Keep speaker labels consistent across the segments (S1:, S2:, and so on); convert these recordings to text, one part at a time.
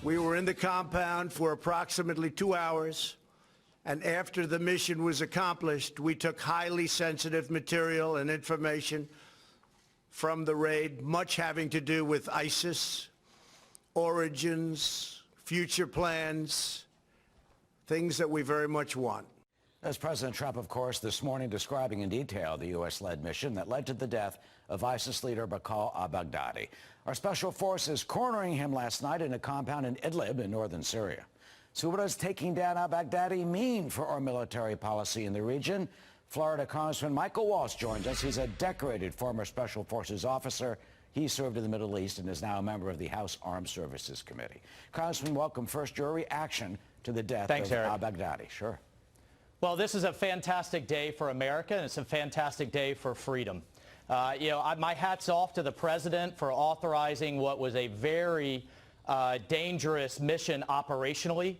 S1: We were in the compound for approximately 2 hours, and after the mission was accomplished, we took highly sensitive material and information from the raid, much having to do with ISIS, origins, future plans, things that we very much want.
S2: As President Trump, of course, this morning describing in detail the U.S.-led mission that led to the death of ISIS leader al-Baghdadi. Our special forces cornering him last night in a compound in Idlib in northern Syria. So what does taking down al-Baghdadi mean for our military policy in the region? Florida Congressman Michael Waltz joins us. He's a decorated former Special Forces officer. He served in the Middle East and is now a member of the House Armed Services Committee. Congressman, welcome. First, your reaction to the death of al-Baghdadi. Sure.
S3: Well, this is a fantastic day for America, and it's a fantastic day for freedom. My hat's off to the president for authorizing what was a very dangerous mission operationally,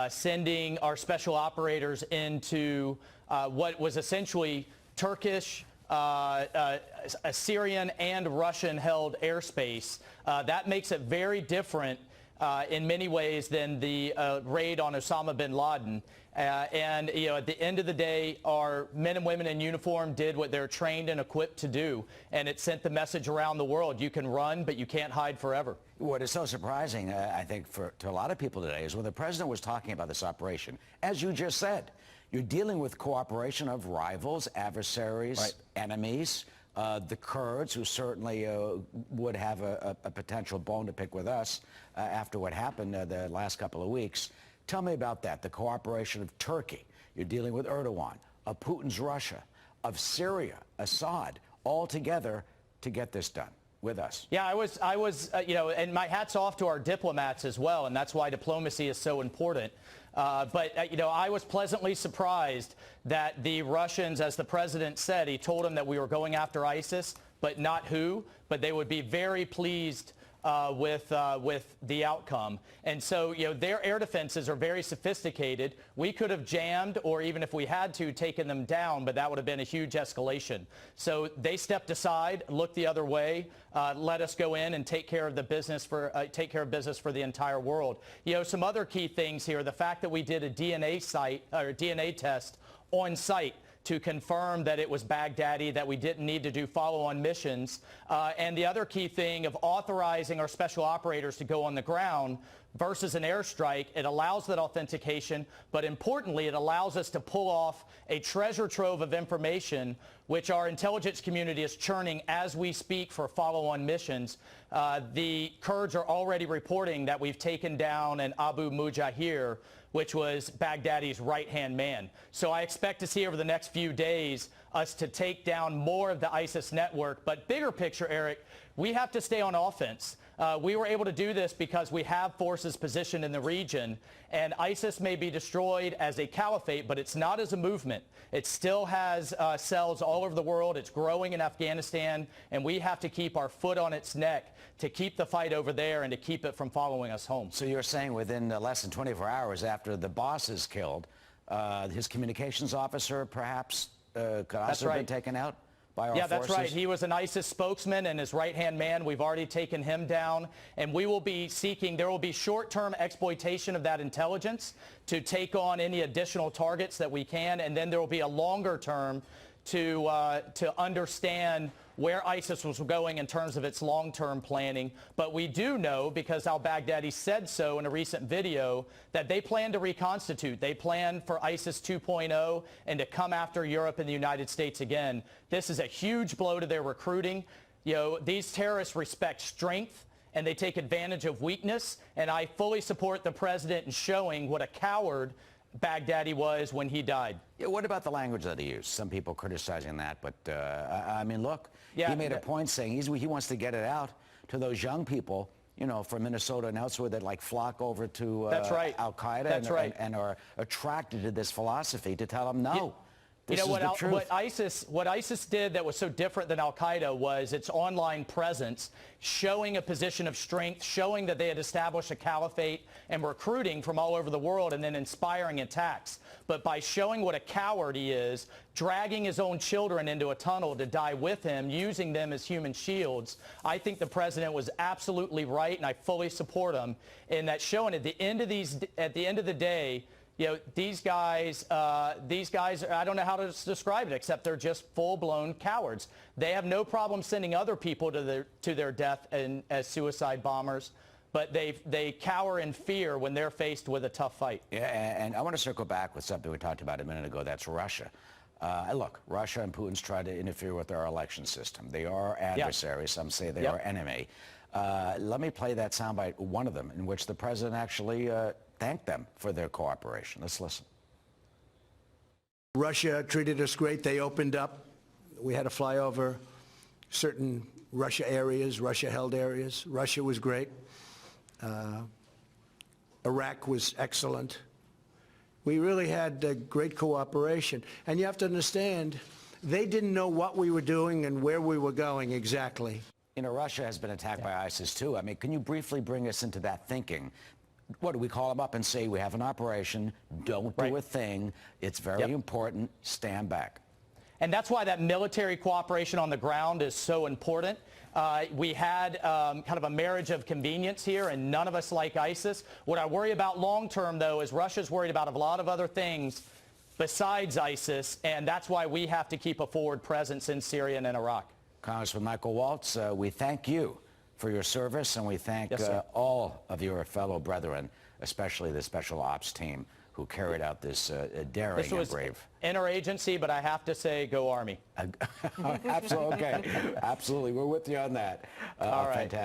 S3: sending our special operators into what was essentially Turkish, Syrian, and Russian-held airspace. That makes it very different in many ways than the raid on Osama bin Laden. At the end of the day, our men and women in uniform did what they're trained and equipped to do, and it sent the message around the world. You can run, but you can't hide forever.
S2: What is so surprising, I think, to a lot of people today is when the president was talking about this operation, as you just said, you're dealing with cooperation of rivals, adversaries, right, enemies, the Kurds, who certainly would have a potential bone to pick with us after what happened the last couple of weeks. Tell me about that, the cooperation of Turkey. You're dealing with Erdogan, of Putin's Russia, of Syria, Assad, all together to get this done with us.
S3: Yeah, I was, and my hat's off to our diplomats as well, and that's why diplomacy is so important. I was pleasantly surprised that the Russians, as the president said, he told them that we were going after ISIS, but not who, but they would be very pleased with the outcome. And so, their air defenses are very sophisticated. We could have jammed, or even if we had to, taken them down, but that would have been a huge escalation. So they stepped aside, looked the other way, let us go in and take care of the business for the entire world. Some other key things here: the fact that we did a DNA test on site to confirm that it was Baghdadi, that we didn't need to do follow-on missions. And the other key thing of authorizing our special operators to go on the ground versus an airstrike, it allows that authentication, but importantly, it allows us to pull off a treasure trove of information which our intelligence community is churning as we speak for follow-on missions. The Kurds are already reporting that we've taken down an Abu Mujahir, which was Baghdadi's right-hand man. So I expect to see over the next few days us to take down more of the ISIS network. But bigger picture, Eric, we have to stay on offense. We were able to do this because we have forces positioned in the region, and ISIS may be destroyed as a caliphate, but it's not as a movement. It still has cells all over the world. It's growing in Afghanistan, and we have to keep our foot on its neck to keep the fight over there and to keep it from following us home.
S2: So you're saying within less than 24 hours after the boss is killed, his communications officer perhaps could also have been taken out?
S3: Yeah, that's right. He was an ISIS spokesman and his right-hand man. We've already taken him down, and we will be seeking, there will be short-term exploitation of that intelligence to take on any additional targets that we can, and then there will be a longer term to understand where ISIS was going in terms of its long-term planning. But we do know, because al-Baghdadi said so in a recent video, that they plan to reconstitute. They plan for ISIS 2.0 and to come after Europe and the United States again. This is a huge blow to their recruiting. These terrorists respect strength, and they take advantage of weakness. And I fully support the president in showing what a coward Baghdadi was when he died.
S2: Yeah, what about the language that he used? Some people criticizing that, but I mean, look, he made a point saying he wants to get it out to those young people, from Minnesota and elsewhere that flock over to Al-Qaeda and are attracted to this philosophy, to tell them no. This is the truth.
S3: What ISIS did that was so different than al-Qaeda was its online presence, showing a position of strength, showing that they had established a caliphate and recruiting from all over the world and then inspiring attacks. But by showing what a coward he is, dragging his own children into a tunnel to die with him, using them as human shields, I think the president was absolutely right, and I fully support him in that showing at the end of the day, you know, these guys, I don't know how to describe it, except they're just full-blown cowards. They have no problem sending other people to their death as suicide bombers, but they cower in fear when they're faced with a tough fight.
S2: Yeah, and I want to circle back with something we talked about a minute ago. That's Russia. Look, Russia and Putin's tried to interfere with our election system. They are adversaries. Some say they are enemy. Let me play that soundbite, one of them, in which the president actually thanked them for their cooperation. Let's listen.
S1: Russia treated us great. They opened up. We had to fly over certain Russia areas, Russia-held areas. Russia was great. Iraq was excellent. We really had great cooperation. And you have to understand, they didn't know what we were doing and where we were going exactly.
S2: You know, Russia has been attacked by ISIS, too. I mean, can you briefly bring us into that thinking? What do we call them up and say, we have an operation, don't do a thing, it's very important, stand back?
S3: And that's why that military cooperation on the ground is so important. We had kind of a marriage of convenience here, and none of us like ISIS. What I worry about long term, though, is Russia's worried about a lot of other things besides ISIS, and that's why we have to keep a forward presence in Syria and in Iraq.
S2: Congressman Michael Waltz, we thank you for your service, and we thank all of your fellow brethren, especially the special ops team who carried out this daring and brave.
S3: This was interagency, but I have to say, go Army.
S2: Absolutely, okay. Absolutely, we're with you on that.
S3: All right.
S2: Fantastic.